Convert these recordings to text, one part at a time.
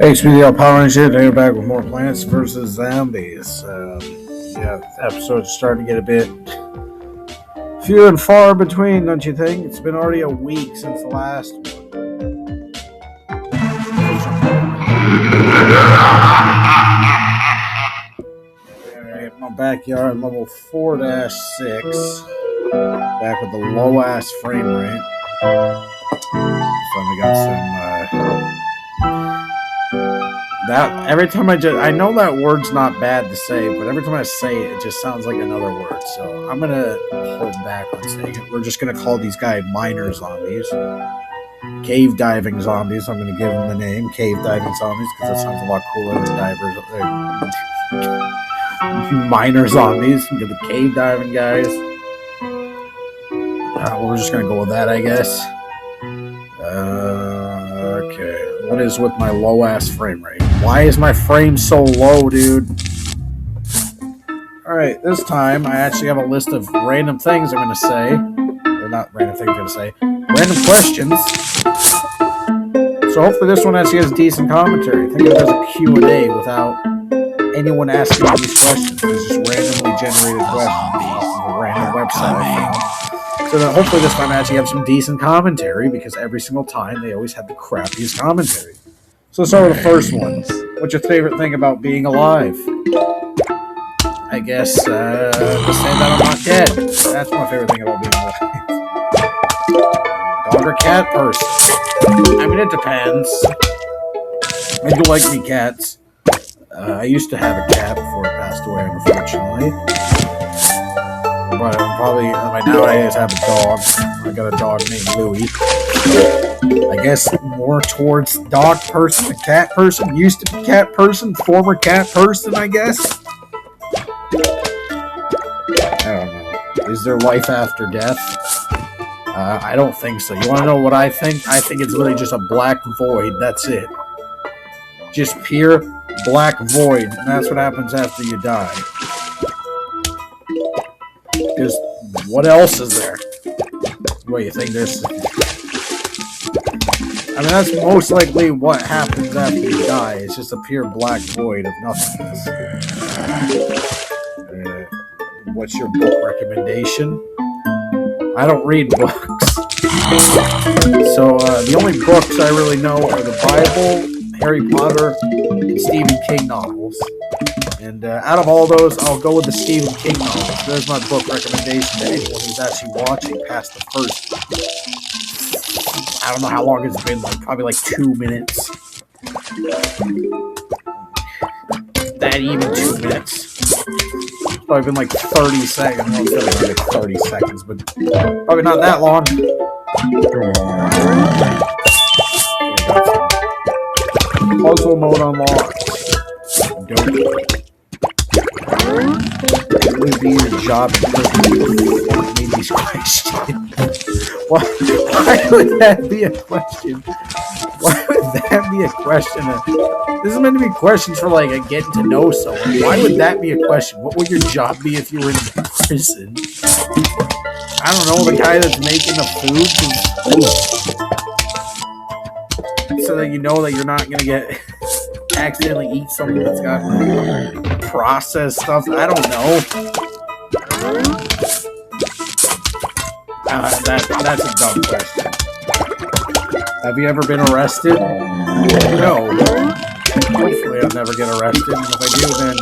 HBDL Power and shit. They're back with more Plants vs. Zombies. Episode's starting to get a bit few and far between, don't you think? It's been already a week since the last one. Alright, my backyard level 4-6. Back with the low ass frame rate. So we got some that every time I know that word's not bad to say, but every time I say it, it just sounds like another word. So I'm gonna hold back on saying it. We're just gonna call these guys miner zombies, cave diving zombies. I'm gonna give them the name cave diving zombies because that sounds a lot cooler than divers. Miner zombies. Get the cave diving guys. We're just gonna go with that, I guess. Okay. What is with my low ass frame rate? Why is my frame so low, dude? Alright, this time I actually have a list of random things I'm gonna say. Or not random things I'm gonna say. Random questions. So hopefully this one actually has decent commentary. Think of it as a Q&A without anyone asking these questions. It's just randomly generated questions from a random website. So that hopefully this time I actually have some decent commentary, because every single time they always have the crappiest commentary. So let's start with the first one. What's your favorite thing about being alive? I guess to say that I'm not dead. That's my favorite thing about being alive. Dog or cat person? I mean, it depends. I do like me cats. I used to have a cat before it passed away, unfortunately. But probably nowadays I have a dog. I got a dog named Louie. I guess more towards dog person than cat person. Used to be cat person, former cat person, I guess. I don't know. Is there life after death? I don't think so. You want to know what I think? I think it's really just a black void. That's it. Just pure black void. And that's what happens after you die. Because what else is there? What, you think there's... I mean, that's most likely what happens after you die. It's just a pure black void of nothingness. What's your book recommendation? I don't read books. So the only books I really know are the Bible, Harry Potter, and Stephen King novels. And out of all those, I'll go with the Stephen King novels. There's my book recommendation to anyone who's actually watching past the first. I don't know how long it's been, probably 2 minutes. Not even 2 minutes. It's probably been 30 seconds. Well, it's probably been 30 seconds, but probably not that long. Puzzle mode unlocked. Dope. What would be your job in these questions? Why would that be a question? Why would that be a question? This is meant to be questions for getting to know someone. Why would that be a question? What would your job be if you were in prison? I don't know, the guy that's making the food, so that you know that you're not gonna get accidentally eat something that's got processed stuff. I don't know. That's a dumb question. Have you ever been arrested? No. Hopefully I'll never get arrested. And if I do, then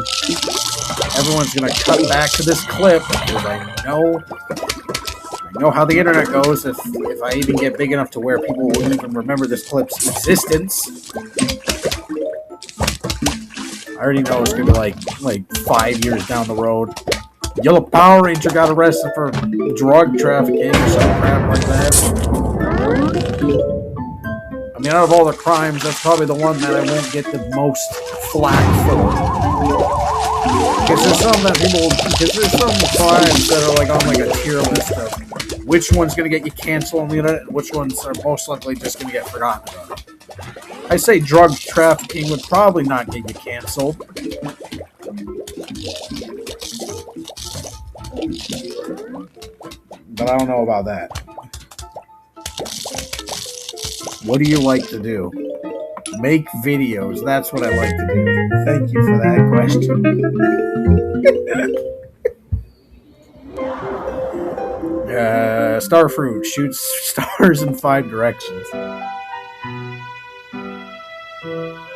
everyone's going to cut back to this clip, because I know how the internet goes. If I even get big enough to where people will even remember this clip's existence, I already know it's going to be like 5 years down the road. Yellow Power Ranger got arrested for drug trafficking or some crap like that. I mean, out of all the crimes, that's probably the one that I won't get the most flack for. Because there's some crimes that are on a tier list of which one's going to get you canceled on the internet and which ones are most likely just going to get forgotten about. I say drug trafficking would probably not get you canceled. But I don't know about that. What do you like to do? Make videos. That's what I like to do. Thank you for that question. Starfruit shoots stars in 5 directions.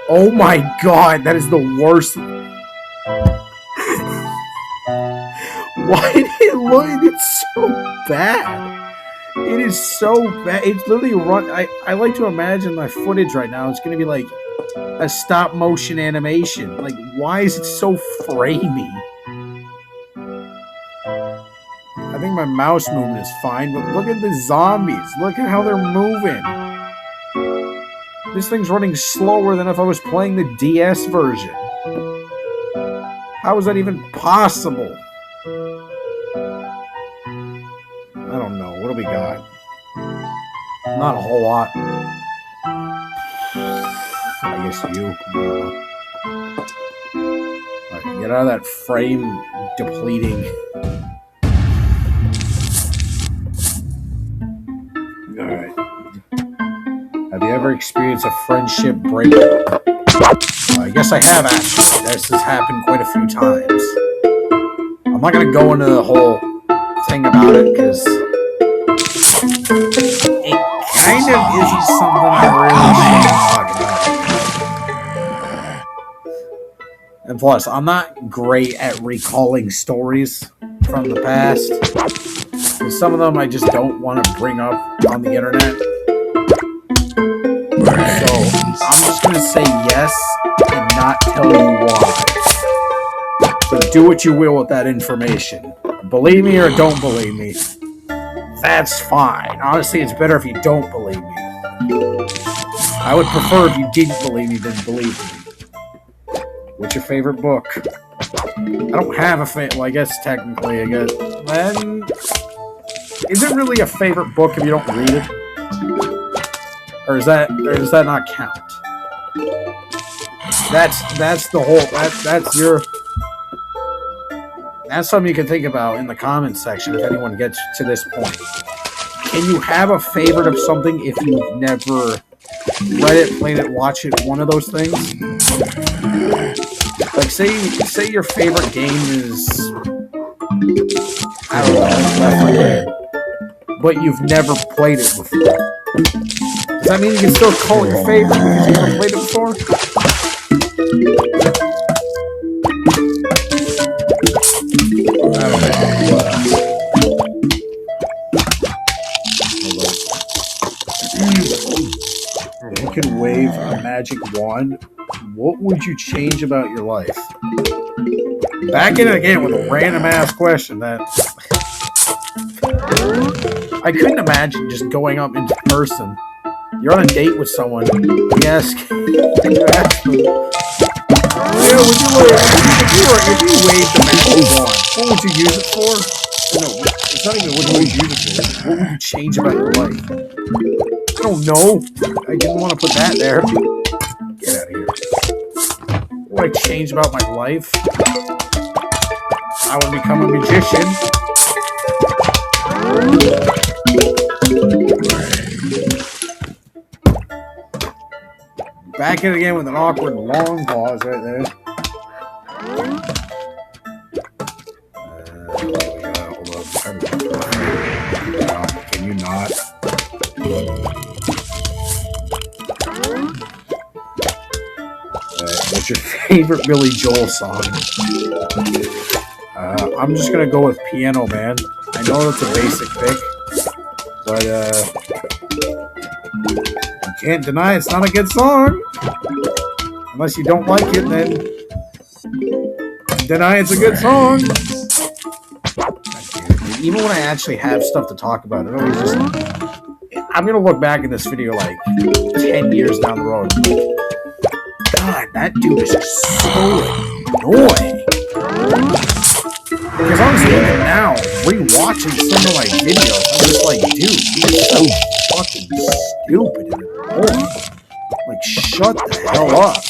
Oh my god, that is the worst. Why did it look? It's so bad. It is so bad. It's literally run. I like to imagine my footage right now. It's going to be like a stop motion animation. Like, why is it so framey? I think my mouse movement is fine, but look at the zombies. Look at how they're moving. This thing's running slower than if I was playing the DS version. How is that even possible? I don't know. What do we got? Not a whole lot. I guess you. Alright, get out of that frame depleting. Alright. Have you ever experienced a friendship breakup? I guess I have, actually. This has happened quite a few times. I'm not going to go into the whole thing about it, because it kind of isn't something I really should talk about. And plus, I'm not great at recalling stories from the past. Some of them I just don't want to bring up on the internet. So, I'm just going to say yes and not tell you why. So do what you will with that information. Believe me or don't believe me. That's fine. Honestly, it's better if you don't believe me. I would prefer if you didn't believe me than believe me. What's your favorite book? I don't have a favorite. Well, I guess technically, then is it really a favorite book if you don't read it? Or does that not count? That's the whole. That's something you can think about in the comments section if anyone gets to this point. Can you have a favorite of something if you've never read it, played it, watched it, one of those things? Like, say your favorite game is, I don't know, Left 4 Dead, but you've never played it before. Does that mean you can still call it your favorite because you never played it before? I don't know. If you could wave a magic wand, what would you change about your life? Back in again with a random ass question that I couldn't imagine just going up in person. You're on a date with someone. You ask them, yeah, would you if you waved the magic wand, what would you use it for? No, it's not even what you would use it for. What would you change about your life? I don't know. I didn't want to put that there. Get out of here. What would I change about my life? I would become a magician. Back in again with an awkward long pause right there. Hold on. Can you not? What's your favorite Billy Joel song? I'm just gonna go with Piano Man. I know it's a basic pick, but you can't deny it's not a good song. Unless you don't like it, then deny it's a good song. Even when I actually have stuff to talk about, it always just. I'm gonna look back in this video like 10 years down the road. God, that dude is just so annoying. Because honestly, even now, rewatching some of my videos, I'm just like, dude, you're so fucking stupid and annoying. Like, shut the hell up.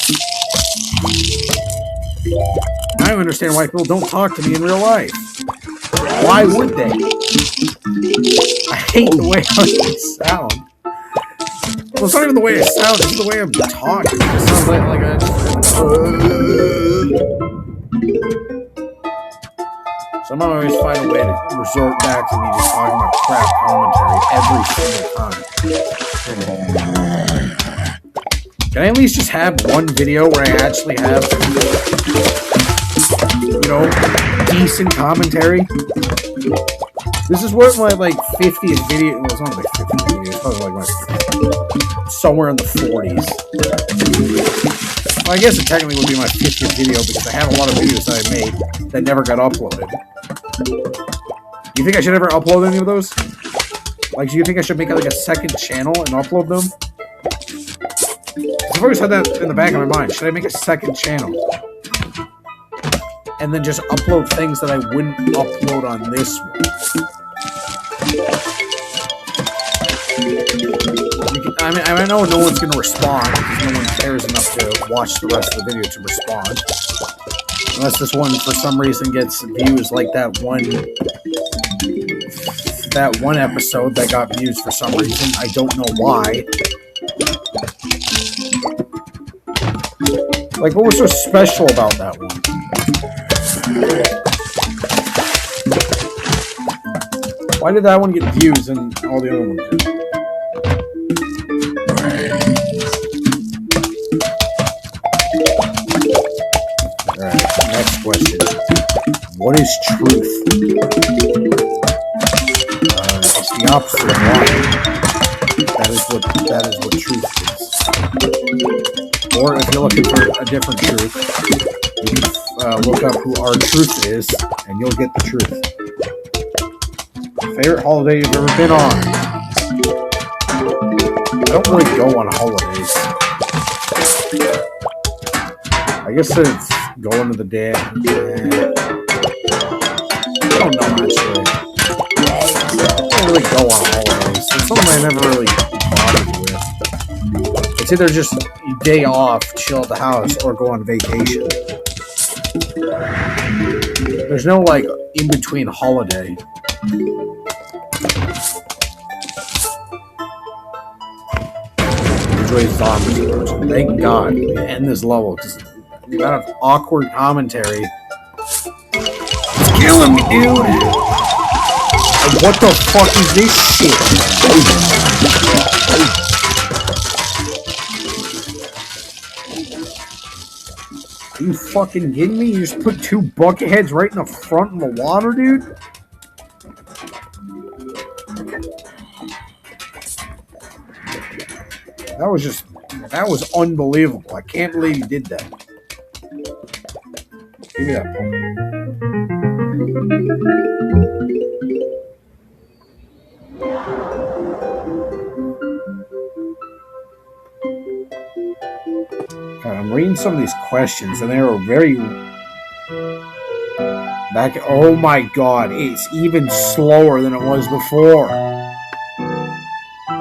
Now I understand why people don't talk to me in real life. Why would they? I hate the way how they sound. Well, it's not even the way it sounds, it's the way I'm talking. It sounds like a... Somehow I always find a way to resort back to me just talking about crap commentary every single time. Can I at least just have one video where I actually have, you know, decent commentary? This is what my, like, 50th video... Well, it's not my 50th video. It's probably like my... somewhere in the 40s. Well, I guess it technically would be my 50th video because I have a lot of videos that I made that never got uploaded. Do you think I should ever upload any of those? Like, do you think I should make like a second channel and upload them? I've always had that in the back of my mind. Should I make a second channel? And then just upload things that I wouldn't upload on this one? I know no one's going to respond because no one cares enough to watch the rest of the video to respond. Unless this one, for some reason, gets views like that one episode that got views for some reason. I don't know why. Like, what was so special about that one? Why did that one get views and all the other ones didn't? Next question. What is truth? It's the opposite of lying. That is what truth is. Or if you're looking for a different truth, you can look up who our truth is, and you'll get the truth. Favorite holiday you've ever been on? I don't really go on holidays. I guess it's going to the dam. I don't know, actually. I don't really go on holidays. It's something I never really bothered with. It's either just day off, chill at the house, or go on vacation. There's no, like, in-between holiday. Enjoy zombies approaching. Thank God we end this level, because the amount of awkward commentary is killing me, dude. Like, what the fuck is this shit? Are you fucking kidding me? You just put two bucket heads right in the front of the water, dude? That was unbelievable. I can't believe you did that. Give me that phone. God, I'm reading some of these questions, and they are very... Oh my God, it's even slower than it was before.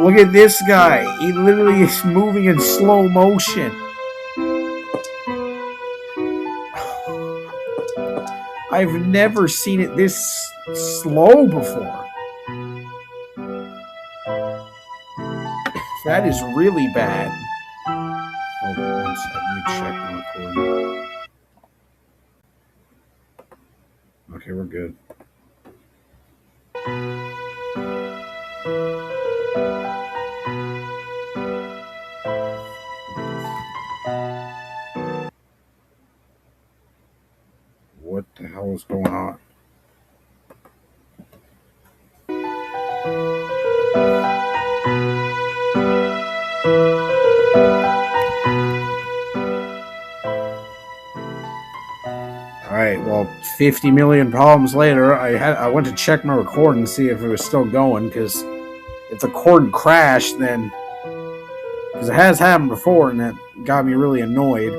Look at this guy. He literally is moving in slow motion. I've never seen it this slow before. That is really bad. Hold on one second. Let me check the recording. Okay, we're good. What the hell is going on? Alright, well, 50 million problems later, I went to check my recording and see if it was still going, because if the cord crashed, then... Because it has happened before, and that got me really annoyed.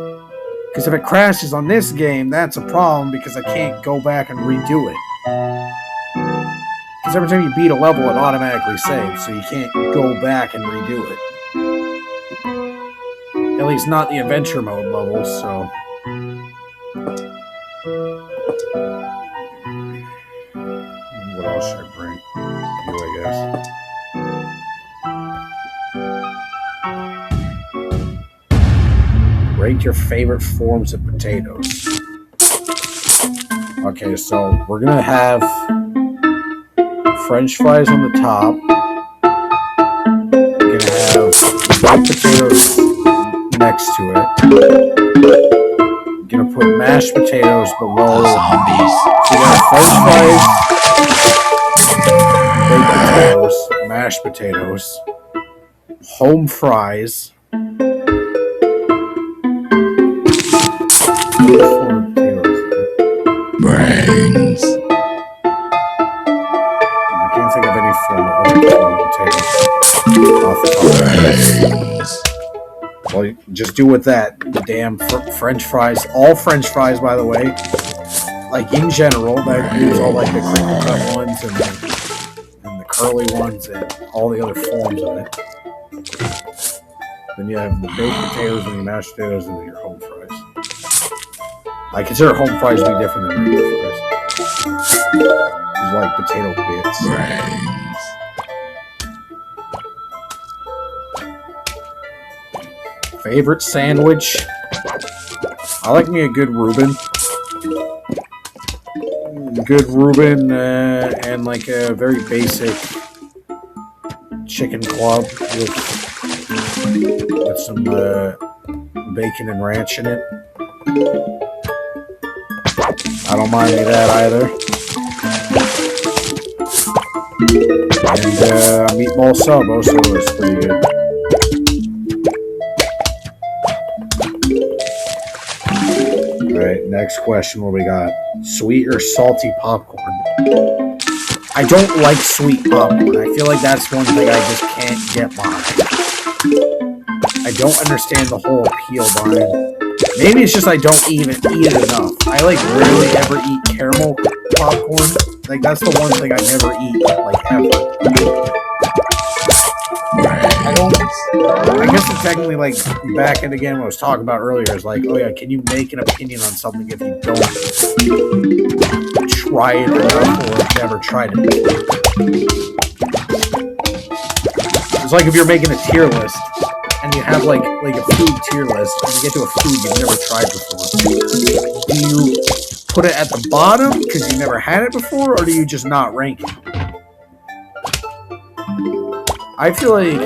Because if it crashes on this game, that's a problem, because I can't go back and redo it. Because every time you beat a level, it automatically saves, so you can't go back and redo it. At least not the adventure mode levels, so... What else should I bring? You, I guess. Rate your favorite forms of potatoes. Okay, so we're gonna have French fries on the top. We're gonna have baked potatoes next to it. We're gonna put mashed potatoes below. Zombies. So we got French fries, baked potatoes, mashed potatoes, home fries. Brains. I can't think of any form of potatoes off the top of my head. Brains. Well, just do with that. The damn French fries. All French fries, by the way. Like, in general, that includes all, like, the crinkle cut ones and the curly ones and all the other forms of it. Then you have the baked potatoes and the mashed potatoes and then your home fries. I consider home fries to be different than regular fries. It's like potato bits. Brains. Favorite sandwich? I like me a good Reuben. Good Reuben and like a very basic chicken club with some bacon and ranch in it. I don't mind any of that either. And meatball sub also is pretty good. Alright, next question. What we got? Sweet or salty popcorn? I don't like sweet popcorn. I feel like that's one thing I just can't get behind. I don't understand the whole appeal behind it. Maybe it's just I don't even eat it enough. I like rarely ever eat caramel popcorn. Like that's the one thing I never eat, like ever. I guess it's technically like back in again what I was talking about earlier is like, oh yeah, can you make an opinion on something if you don't try it enough or have never tried it? It's like if you're making a tier list and you have like a food tier list and you get to a food you've never tried before. Do you put it at the bottom because you never had it before, or do you just not rank it? I feel like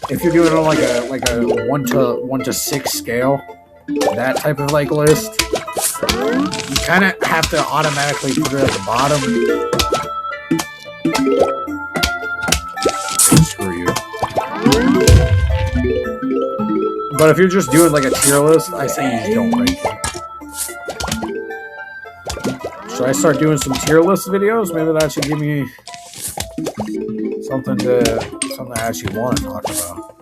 if you're doing it on like a 1 to 6 scale, that type of like list, you kind of have to automatically put it at the bottom. Screw you. But if you're just doing like a tier list, I say you just don't rank it. Should I start doing some tier list videos? Maybe that should give me something I actually want to talk about.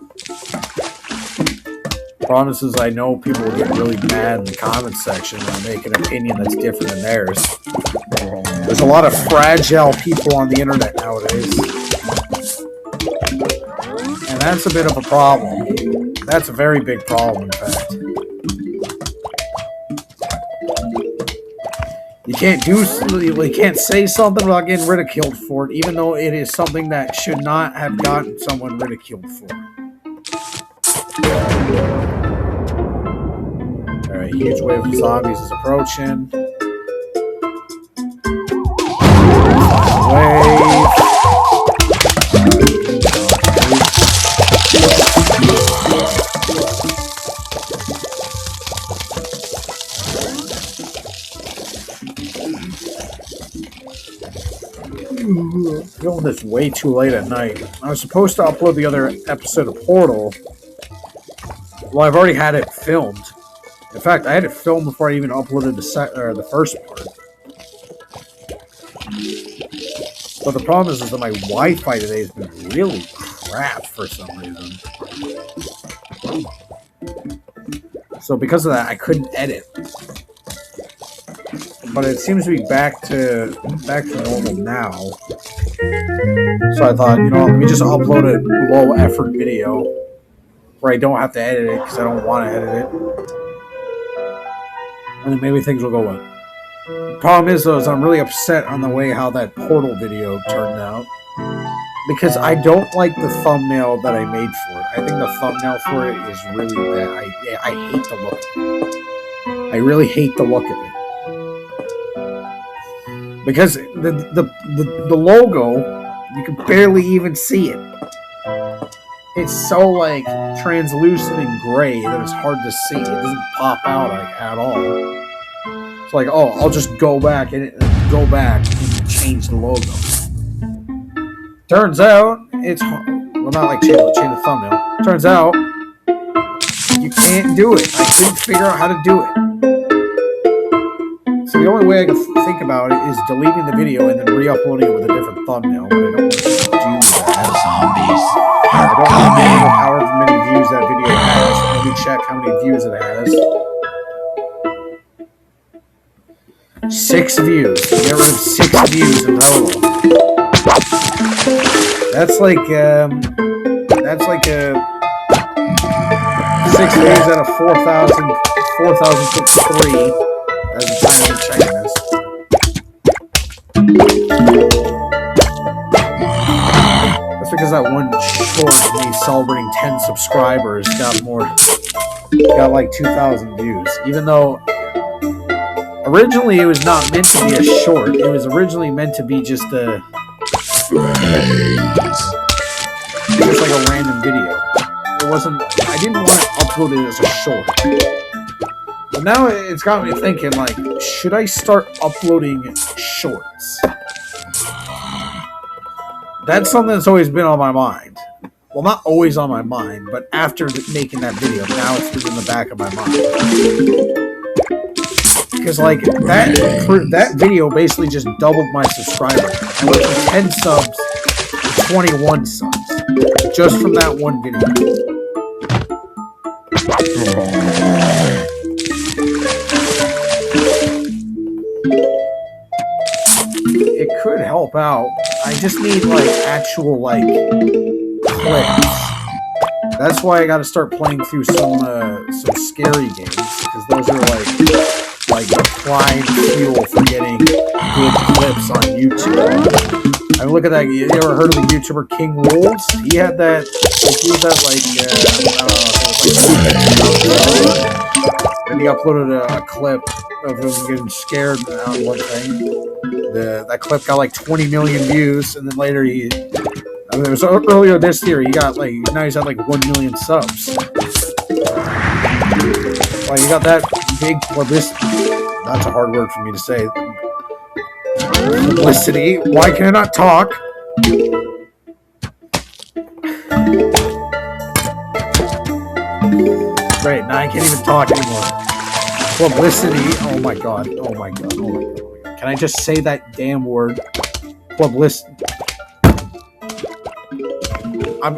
Promises I know people will get really mad in the comments section when I make an opinion that's different than theirs. There's a lot of fragile people on the internet nowadays. And that's a bit of a problem. That's a very big problem, in fact. You can't say something without getting ridiculed for it, even though it is something that should not have gotten someone ridiculed for. Alright, huge wave of zombies is approaching. Wave. Filming this way too late at night. I was supposed to upload the other episode of Portal. Well, I've already had it filmed. In fact, I had it filmed before I even uploaded the first part. But the problem is that my Wi-Fi today has been really crap for some reason. So because of that, I couldn't edit. But it seems to be back to normal now. So I thought, let me just upload a low effort video where I don't have to edit it because I don't want to edit it. And then maybe things will go well. The problem is, though, is I'm really upset on the way how that Portal video turned out. because I don't like the thumbnail that I made for it. I think the thumbnail for it is really bad. I hate the look of it. I really hate the look of it. Because the logo, you can barely even see it. It's so like translucent and gray that it's hard to see. It doesn't pop out like at all. It's like, oh, I'll just go back and change the logo. Turns out it's hard. Well, not like change the thumbnail. Turns out you can't do it. I couldn't figure out how to do it. So the only way I can think about it is deleting the video and then re-uploading it with a different thumbnail. But I don't want to do that. Zombies I are don't know coming. however many views that video has. Let me check how many views it has. 6 views. Get rid of 6 views in total. That's like a 6 views out of 4,053. That's the time I'm checking this. That's because that one short of me celebrating 10 subscribers got like 2,000 views. Even though originally it was not meant to be a short. It was originally meant to be just like a random video. It wasn't. I didn't want to upload it as a short. But now it's got me thinking, like, should I start uploading shorts? That's something that's always been on my mind. Well, not always on my mind, but after making that video, now it's been in the back of my mind. Because, like, that video basically just doubled my subscriber. I went from 10 subs to 21 subs. Just from that one video. It could help out. I just need, like, actual, like, clips. That's why I gotta start playing through some scary games. Because those are, like the prime fuel for getting good clips on YouTube. I mean, look at that. You ever heard of the YouTuber King Wolves? He had that. And he uploaded a clip of him getting scared on one thing. That clip got like 20 million views, and then later it was earlier this year. Now he's at like 1 million subs. Like, you got that big publicity. That's a hard word for me to say. Publicity. Why can I not talk? Great, now I can't even talk anymore. Publicity. Oh my god. Oh my god. Oh my god. Can I just say that damn word? Publicity. I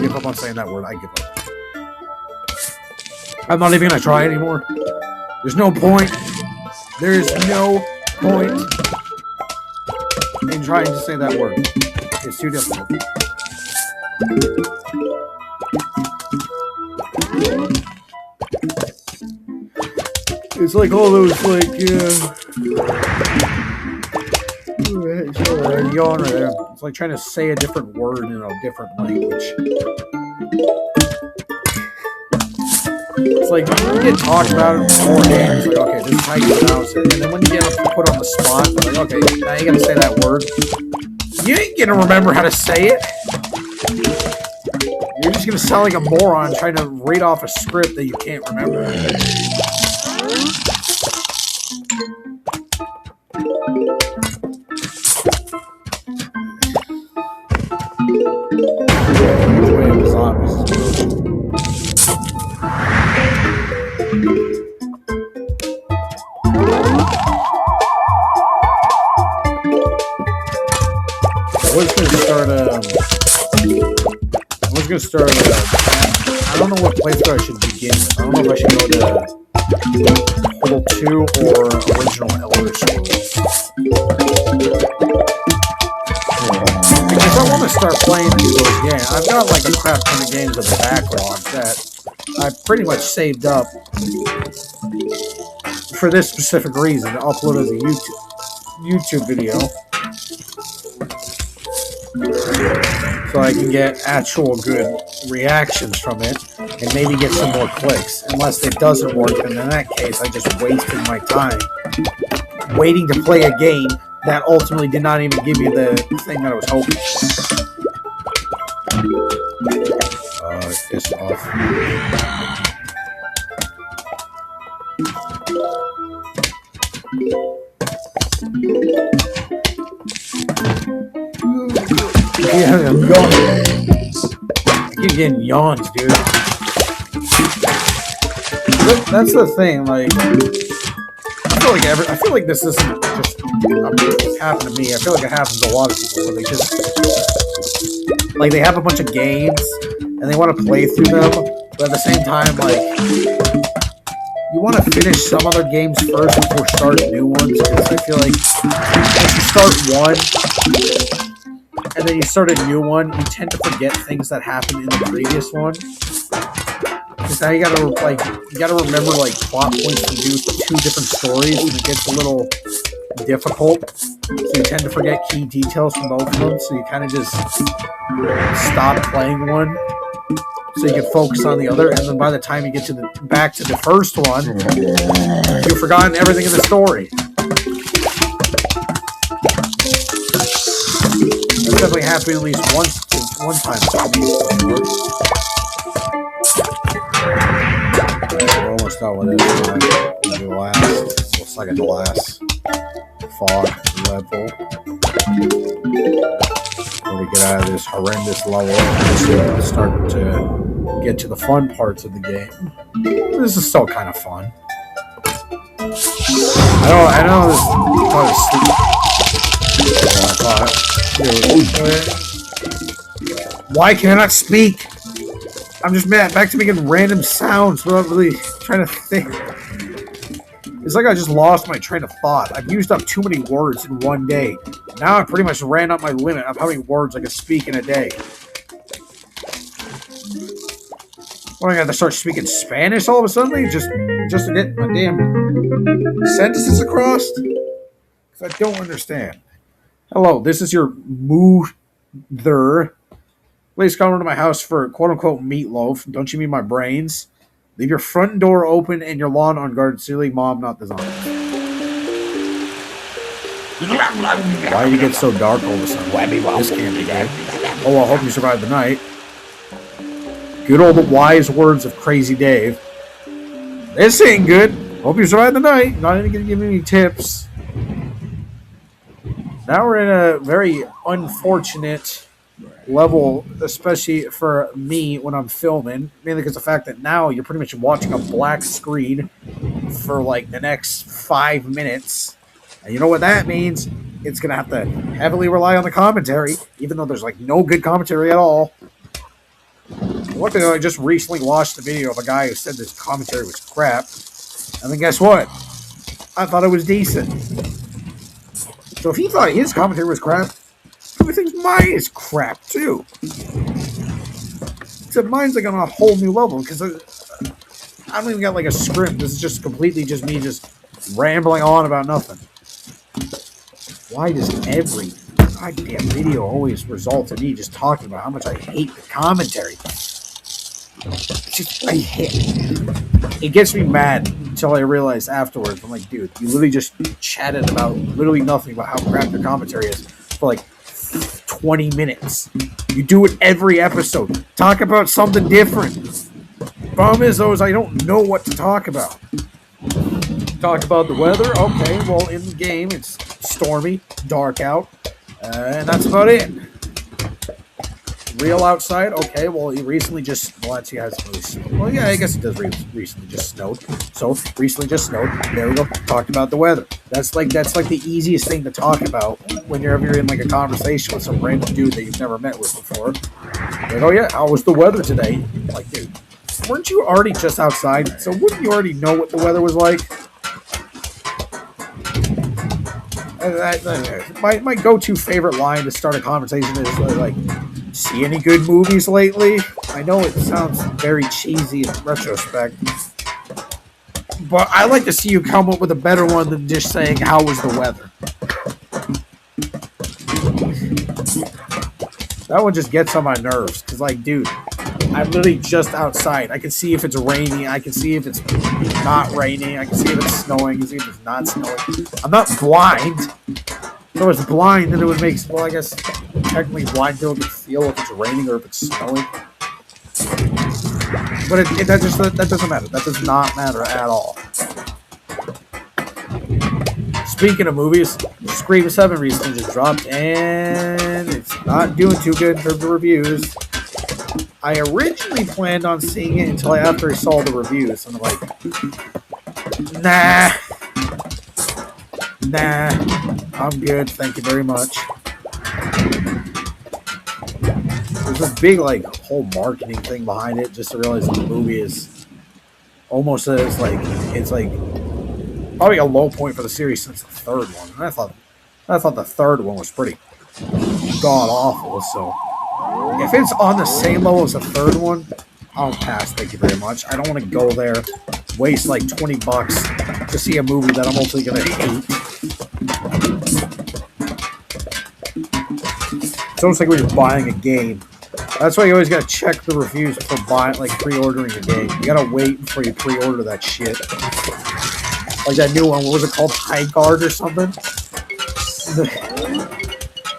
give up on saying that word. I give up. I'm not even gonna try anymore. There's no point. There's no point in trying to say that word. It's too difficult. It's like all those yawn right there. It's like trying to say a different word in a different language. It's like you get talked about it beforehand. It's like, okay, this is how you pronounce it. And then when you get put on the spot, it's like, okay, now you gotta say that word. You ain't gonna remember how to say it. You're just gonna sound like a moron trying to read off a script that you can't remember. I don't know what playthrough I should begin with. I don't know if I should go to Portal 2 or original Elder Scrolls. Because I want to start playing these games. I've got like a crap ton of games in the backlog that I've pretty much saved up for this specific reason, to upload as a YouTube video. so I can get actual good reactions from it and maybe get some more clicks. Unless it doesn't work, and in that case, I just wasted my time waiting to play a game that ultimately did not even give me the thing that I was hoping for. Piss off. Yeah, I'm yawning. I keep getting yawns, dude. That's the thing. Like, I feel like this isn't just happened to me. I feel like it happens to a lot of people where they just like they have a bunch of games and they want to play through them, but at the same time, like you want to finish some other games first before starting new ones. Because I feel like if you start one and then you start a new one, you tend to forget things that happened in the previous one. Because now you gotta remember like plot points to do two different stories, and it gets a little difficult. So you tend to forget key details from both of them. So you kind of just stop playing one, so you can focus on the other. And then by the time you get to back to the first one, you've forgotten everything in the story. That's definitely happened at least one time. We're almost done with it. The last, looks like the last fog level. When we get out of this horrendous level, we start to get to the fun parts of the game. This is still kind of fun. I know this is why can I not speak? I'm just mad. Back to making random sounds without really trying to think. It's like I just lost my train of thought. I've used up too many words in one day. Now I pretty much ran up my limit of how many words I could speak in a day. What, I got to start speaking Spanish all of a sudden? Just to get my damn sentences across? Because I don't understand. Hello, this is your mother. Please come over to my house for quote-unquote meatloaf. Don't you mean my brains? Leave your front door open and your lawn unguarded. Silly mom, not the zombie. Why do you get so dark all of a sudden? This can't be good. Oh, well, I hope you survive the night. Good old wise words of Crazy Dave. This ain't good. Hope you survive the night. Not even going to give me any tips. Now we're in a very unfortunate level, especially for me when I'm filming, mainly because the fact that now you're pretty much watching a black screen for like the next 5 minutes, and you know what that means? It's gonna have to heavily rely on the commentary, even though there's like no good commentary at all. One thing, I just recently watched a video of a guy who said this commentary was crap, and then guess what? I thought it was decent. So if he thought his commentary was crap, everything's mine is crap too. Except mine's like on a whole new level because I don't even got like a script. This is just completely just me just rambling on about nothing. Why does every goddamn video always result in me just talking about how much I hate the commentary? I hate it. It gets me mad until I realize afterwards. I'm like, dude, you literally just chatted about literally nothing about how crap your commentary is for like 20 minutes. You do it every episode. Talk about something different. Problem is, though, is I don't know what to talk about. Talk about the weather? Okay, well, in the game, it's stormy, dark out, and that's about it. Real outside? Okay, well, it recently just... Well, actually, it hasn't really snowed. Well, yeah, I guess it does recently just snowed. So, recently just snowed. There we go. Talked about the weather. That's like the easiest thing to talk about whenever you're in, like, a conversation with some random dude that you've never met with before. Like, oh, yeah, how was the weather today? Like, dude, weren't you already just outside? So, wouldn't you already know what the weather was like? My go-to favorite line to start a conversation is like, see any good movies lately? I know it sounds very cheesy in retrospect, but I like to see you come up with a better one than just saying, how was the weather? That one just gets on my nerves. Because, like, dude, I'm literally just outside. I can see if it's raining. I can see if it's not raining. I can see if it's snowing. I can see if it's not snowing. I'm not blind. If I was blind, then it would make... Well, I guess technically blind people can feel if it's raining or if it's snowing. But that doesn't matter. That does not matter at all. Speaking of movies, Scream 7 recently just dropped, and it's not doing too good in terms of reviews. I originally planned on seeing it until after I saw the reviews, and I'm like, nah, I'm good, thank you very much. There's a big, like, whole marketing thing behind it, just to realize the movie is almost as, like, it's like probably a low point for the series since the third one. And I thought the third one was pretty god awful. So if it's on the same level as the third one, I'll pass. Thank you very much. I don't want to go there, waste like $20 to see a movie that I'm ultimately gonna hate. It's almost like when you're buying a game. That's why you always gotta check the reviews before buying, like pre-ordering a game. You gotta wait before you pre-order that shit. Like that new one, what was it called? High Guard or something?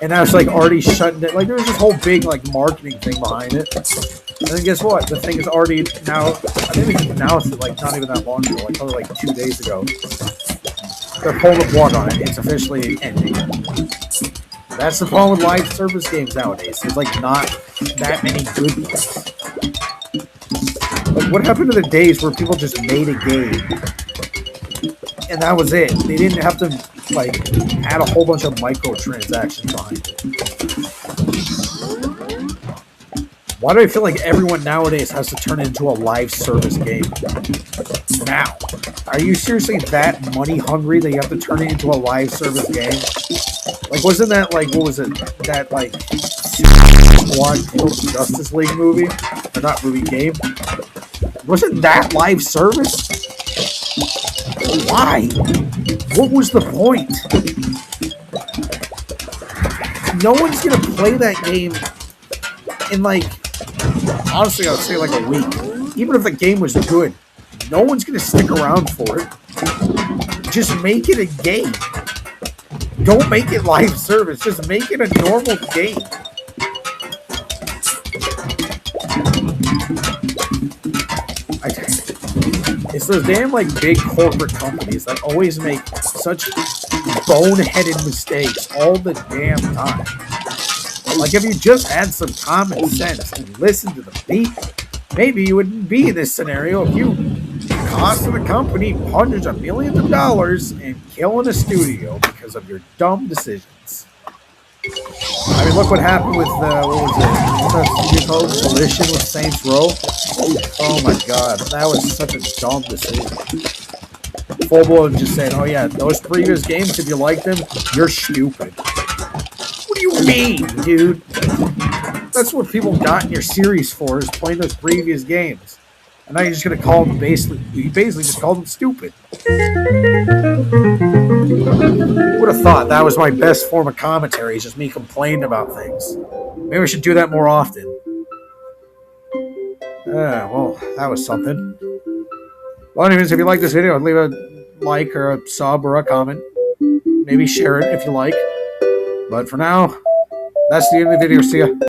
And I was like already shutting it. Like there was this whole big like marketing thing behind it. And then guess what? The thing is already now. I think we announced it like not even that long ago, like probably like 2 days ago. They're pulling the plug on it. It's officially ending. That's the problem with live service games nowadays. There's like not that many good ones. Like what happened to the days where people just made a game and that was it? They didn't have to like add a whole bunch of microtransactions behind it. Why do I feel like everyone nowadays has to turn it into a live service game? Now, are you seriously that money hungry that you have to turn it into a live service game? Like, wasn't that like, what was it? That like Squad Justice League movie? Or not movie, game? Wasn't that live service? Why? What was the point? No one's gonna play that game in like, honestly, I would say like a week. Even if the game was good, no one's gonna stick around for it. Just make it a game. Don't make it live service. Just make it a normal game. It's those damn like big corporate companies that always make such boneheaded mistakes all the damn time. Like if you just had some common sense and listened to the people, maybe you wouldn't be in this scenario if you costing the company hundreds of millions of dollars and killing a studio because of your dumb decisions. I mean, look what happened with what was it? What's that studio called? Collision with Saints Row. Oh my god, that was such a dumb decision. Full blown just saying, "Oh yeah, those previous games, if you like them, you're stupid." What do you mean, dude? That's what people got in your series for, is playing those previous games. And now you're just gonna call them you basically just called them stupid. Would have thought that was my best form of commentary, is just me complaining about things. Maybe we should do that more often. Well, that was something. Well, anyways, if you like this video, leave a like or a sub or a comment. Maybe share it if you like. But for now, that's the end of the video. See ya.